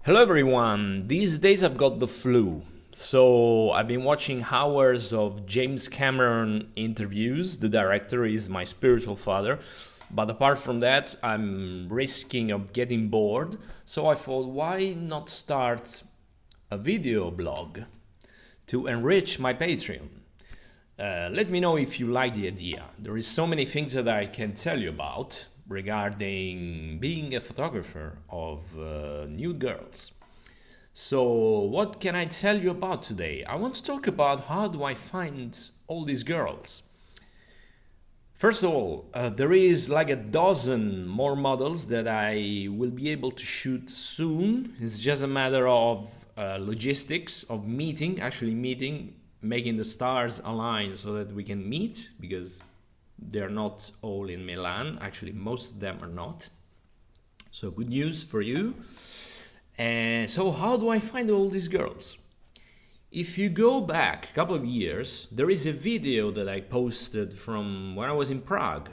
Hello everyone, these days I've got the flu. So I've been watching hours of James Cameron interviews. The director is my spiritual father. But apart from that, I'm risking of getting bored. So I thought, why not start a video blog to enrich my Patreon? Let me know if you like the idea. There is so many things that I can tell you about regarding being a photographer of nude girls. So what can I tell you about today? I want to talk about how do I find all these girls. First of all, there is like a dozen more models that I will be able to shoot soon. It's just a matter of logistics, of actually meeting, making the stars align so that we can meet, because they're not all in Milan. Actually, most of them are not. So good news for you. And so how do I find all these girls? If you go back a couple of years, there is a video that I posted from when I was in Prague.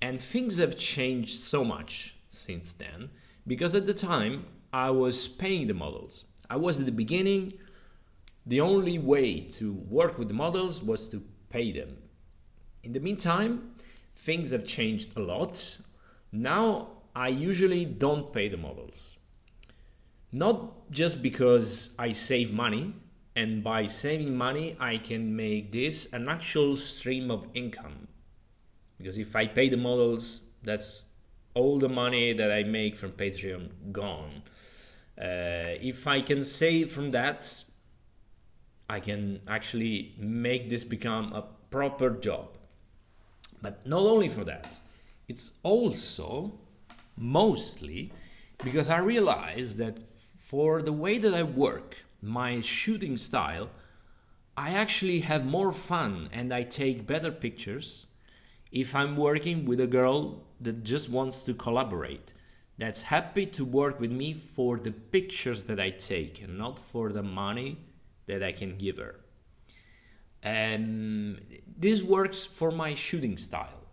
And things have changed so much since then, because at the time I was paying the models. I was at the beginning. The only way to work with the models was to pay them. In the meantime, things have changed a lot. Now I usually don't pay the models. Not just because I save money, and by saving money I can make this an actual stream of income. Because if I pay the models, that's all the money that I make from Patreon gone. If I can save from that, I can actually make this become a proper job. But not only for that, it's also mostly because I realize that for the way that I work, my shooting style, I actually have more fun and I take better pictures if I'm working with a girl that just wants to collaborate, that's happy to work with me for the pictures that I take and not for the money that I can give her. And this works for my shooting style,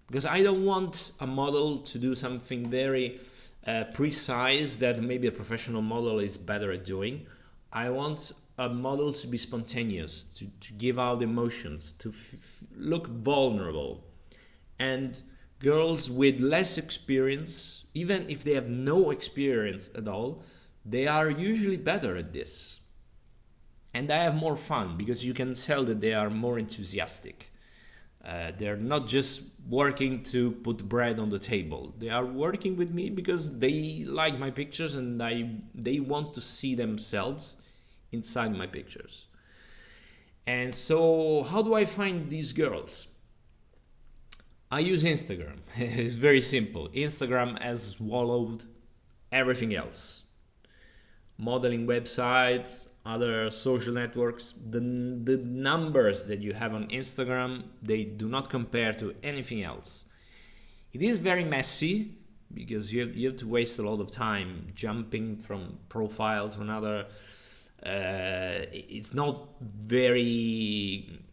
because I don't want a model to do something very precise that maybe a professional model is better at doing. I want a model to be spontaneous, to give out emotions, to look vulnerable. And girls with less experience, even if they have no experience at all, they are usually better at this. And I have more fun because you can tell that they are more enthusiastic. They're not just working to put bread on the table. They are working with me because they like my pictures and they want to see themselves inside my pictures. And so how do I find these girls? I use Instagram. It's very simple. Instagram has swallowed everything else. Modeling websites, other social networks, the numbers that you have on Instagram, they do not compare to anything else. It is very messy because you have to waste a lot of time jumping from profile to another. It's not very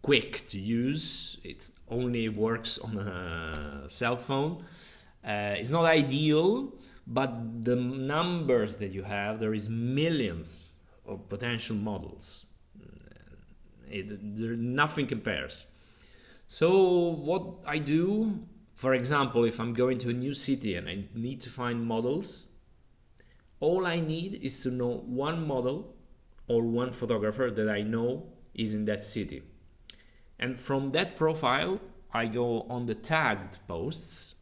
quick to use. It only works on a cell phone. It's not ideal, but the numbers that you have, there is millions of potential models. Nothing compares. So what I do, for example, if I'm going to a new city and I need to find models, all I need is to know one model or one photographer that I know is in that city. And from that profile, I go on the tagged posts.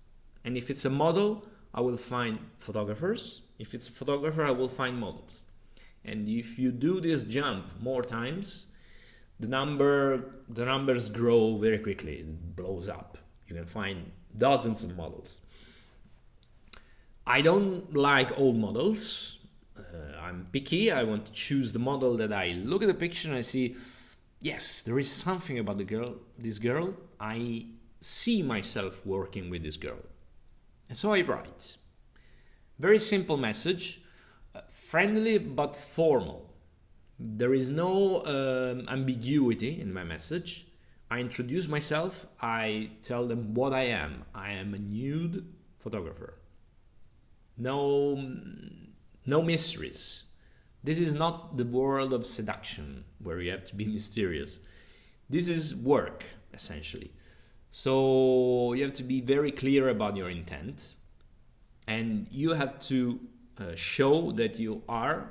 And if it's a model, I will find photographers. If it's a photographer, I will find models. And if you do this jump more times, the numbers grow very quickly. It blows up. You can find dozens of models. I don't like old models. I'm picky. I want to choose the model that I look at the picture and I see, yes, there is something about this girl. I see myself working with this girl. And so I write. Very simple message, friendly but formal. There is no ambiguity in my message. I introduce myself. I tell them what I am. I am a nude photographer. No No mysteries. This is not the world of seduction where you have to be mysterious. This is work, essentially. So you have to be very clear about your intent, and you have to show that you are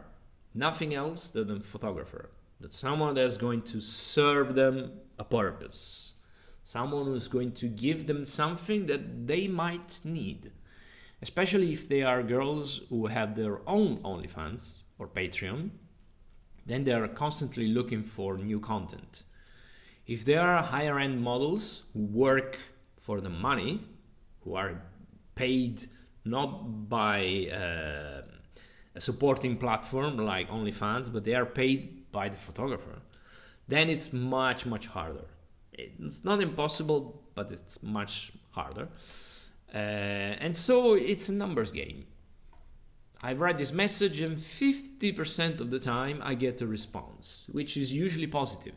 nothing else than a photographer, that someone that's going to serve them a purpose, someone who's going to give them something that they might need, especially if they are girls who have their own OnlyFans or Patreon. Then they are constantly looking for new content. If there are higher end models who work for the money, who are paid not by a supporting platform like OnlyFans, but they are paid by the photographer, then it's much, much harder. It's not impossible, but it's much harder. And so it's a numbers game. I write this message and 50% of the time I get a response, which is usually positive.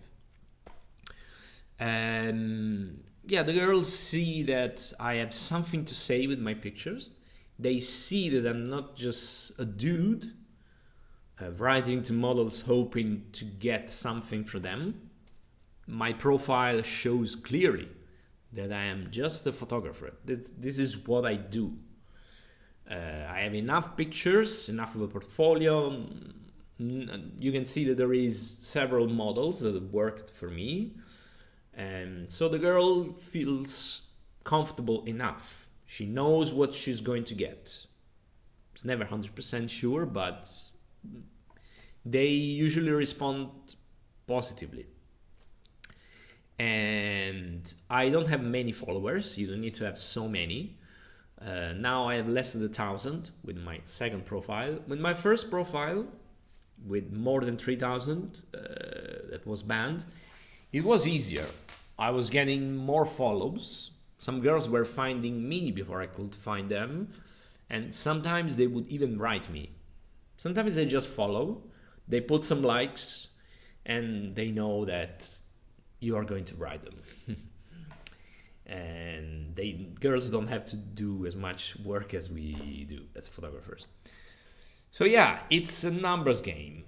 Yeah, the girls see that I have something to say with my pictures. They see that I'm not just a dude writing to models hoping to get something for them. My profile shows clearly that I am just a photographer. This is what I do. I have enough pictures, enough of a portfolio. You can see that there is several models that have worked for me. And so the girl feels comfortable enough. She knows what she's going to get. It's never 100% sure, but they usually respond positively. And I don't have many followers. You don't need to have so many. Now I have less than 1,000 with my second profile. With my first profile, with more than 3,000, that was banned, it was easier. I was getting more follows. Some girls were finding me before I could find them. And sometimes they would even write me. Sometimes they just follow. They put some likes and they know that you are going to write them. And girls don't have to do as much work as we do as photographers. So yeah, it's a numbers game.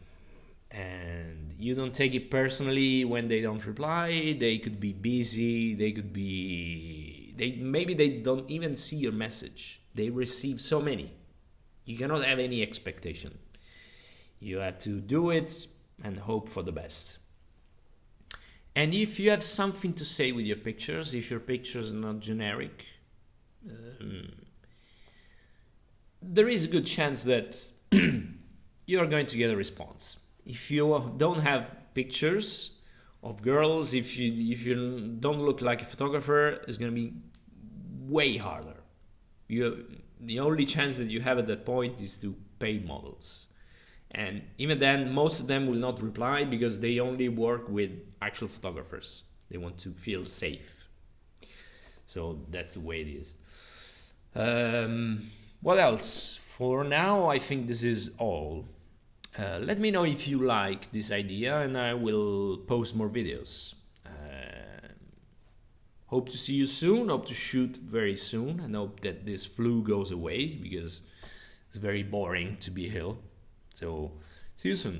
And you don't take it personally when they don't reply. They could be busy. Maybe they don't even see your message. They receive so many. You cannot have any expectation. You have to do it and hope for the best. And if you have something to say with your pictures, if your pictures are not generic, there is a good chance that you are going to get a response. If you don't have pictures of girls, if you don't look like a photographer, it's going to be way harder. The only chance that you have at that point is to pay models. And even then, most of them will not reply because they only work with actual photographers. They want to feel safe. So that's the way it is. What else? For now, I think this is all. Let me know if you like this idea and I will post more videos. Hope to see you soon. Hope to shoot very soon and hope that this flu goes away because it's very boring to be ill. So see you soon.